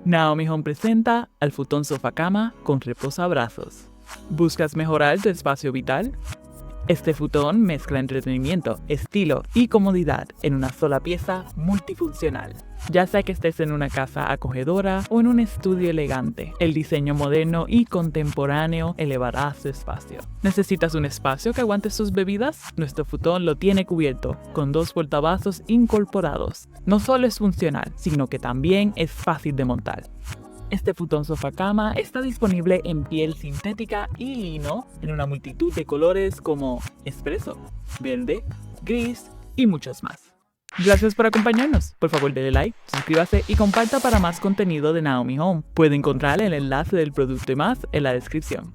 Naomi Home presenta al Futón Sofá Cama con Reposabrazos. ¿Buscas mejorar tu espacio vital? Este futón mezcla entretenimiento, estilo y comodidad en una sola pieza multifuncional. Ya sea que estés en una casa acogedora o en un estudio elegante, el diseño moderno y contemporáneo elevará su espacio. ¿Necesitas un espacio que aguante sus bebidas? Nuestro futón lo tiene cubierto, con 2 portavasos incorporados. No solo es funcional, sino que también es fácil de montar. Este futón sofá cama está disponible en piel sintética y lino en una multitud de colores como espresso, verde, gris y muchos más. Gracias por acompañarnos. Por favor, denle like, suscríbase y comparta para más contenido de Naomi Home. Puede encontrar el enlace del producto y más en la descripción.